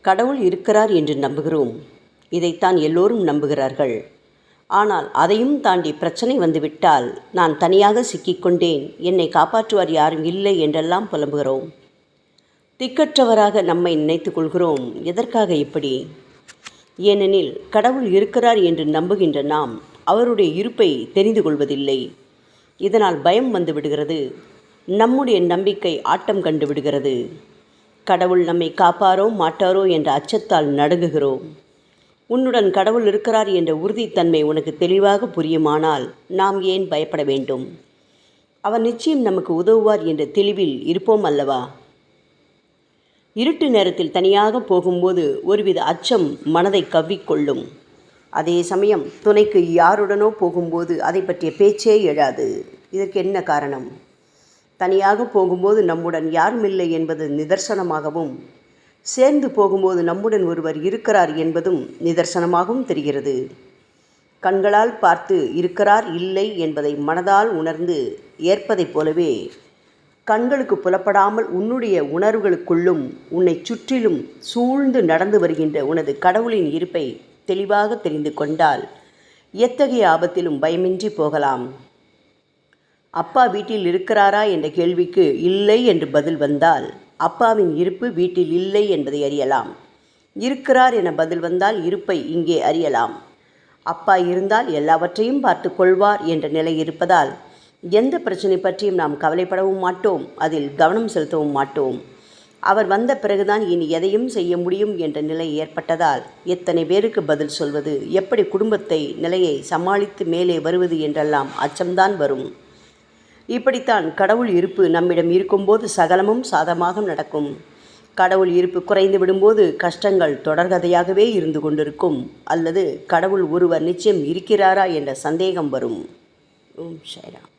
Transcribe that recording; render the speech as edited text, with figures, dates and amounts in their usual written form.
கடவுள் இருக்கிறார் என்று நம்புகிறோம். இதைத்தான் எல்லோரும் நம்புகிறார்கள். ஆனால் அதையும் தாண்டி பிரச்சனை வந்துவிட்டால், நான் தனியாக சிக்கிக்கொண்டேன், என்னை காப்பாற்றுவார் யாரும் இல்லை என்றெல்லாம் புலம்புகிறோம். திக்கற்றவராக நம்மை நினைத்து கொள்கிறோம். எதற்காக இப்படி? ஏனெனில் கடவுள் இருக்கிறார் என்று நம்புகின்ற நாம் அவருடைய இருப்பை தெரிந்து கொள்வதில்லை. இதனால் பயம் வந்து விடுகிறது. நம்முடைய நம்பிக்கை ஆட்டம் கண்டு விடுகிறது. கடவுள் நம்மை காப்பாரோ மாட்டாரோ என்ற அச்சத்தால் நடுங்குகிறோம். உன்னுடன் கடவுள் இருக்கிறார் என்ற உறுதித்தன்மை உனக்கு தெளிவாக புரியுமானால் நாம் ஏன் பயப்பட வேண்டும்? அவர் நிச்சயம் நமக்கு உதவுவார் என்ற தெளிவில் இருப்போம் அல்லவா? இருட்டு நேரத்தில் தனியாக போகும்போது ஒருவித அச்சம் மனதை கவ்விக்கொள்ளும். அதே சமயம் துணைக்கு யாருடனோ போகும்போது அதை பற்றிய பேச்சே எழாது. இதற்கு என்ன காரணம்? தனியாக போகும்போது நம்முடன் யாரும் இல்லை என்பது நிதர்சனமாகவும், சேர்ந்து போகும்போது நம்முடன் ஒருவர் இருக்கிறார் என்பதும் நிதர்சனமாகவும் தெரிகிறது. கண்களால் பார்த்து இருக்கிறார் இல்லை என்பதை மனதால் உணர்ந்து ஏற்பதைப் போலவே, கண்களுக்கு புலப்படாமல் உன்னுடைய உணர்வுகளுக்குள்ளும் உன்னை சுற்றிலும் சூழ்ந்து நடந்து வருகின்ற உனது கடவுளின் இருப்பை தெளிவாக தெரிந்து கொண்டால் எத்தகைய ஆபத்திலும் பயமின்றி போகலாம். அப்பா வீட்டில் இருக்கிறாரா என்ற கேள்விக்கு இல்லை என்று பதில் வந்தால் அப்பாவின் இருப்பு வீட்டில் இல்லை என்பதை அறியலாம். இருக்கிறார் என பதில் வந்தால் இருப்பை இங்கே அறியலாம். அப்பா இருந்தால் எல்லாவற்றையும் பார்த்து கொள்வார் என்ற நிலை இருப்பதால் எந்த பிரச்சனை பற்றியும் நாம் கவலைப்படவும் மாட்டோம், அதில் கவனம் செலுத்தவும் மாட்டோம். அவர் வந்த பிறகுதான் இனி எதையும் செய்ய முடியும் என்ற நிலை ஏற்பட்டதால் எத்தனை பேருக்கு பதில் சொல்வது, எப்படி குடும்பத்தை நிலையை சமாளித்து மேலே வருவது என்றெல்லாம் அச்சம்தான் வரும். இப்படித்தான் கடவுள் இருப்பு நம்மிடம் இருக்கும்போது சகலமும் சாதமாக நடக்கும். கடவுள் இருப்பு குறைந்து விடும்போது கஷ்டங்கள் தொடர்கதையாகவே இருந்து கொண்டிருக்கும். அல்லது கடவுள் ஒருவர் நிச்சயம் இருக்கிறாரா என்ற சந்தேகம் வரும். ஓம் சாய்ராம்.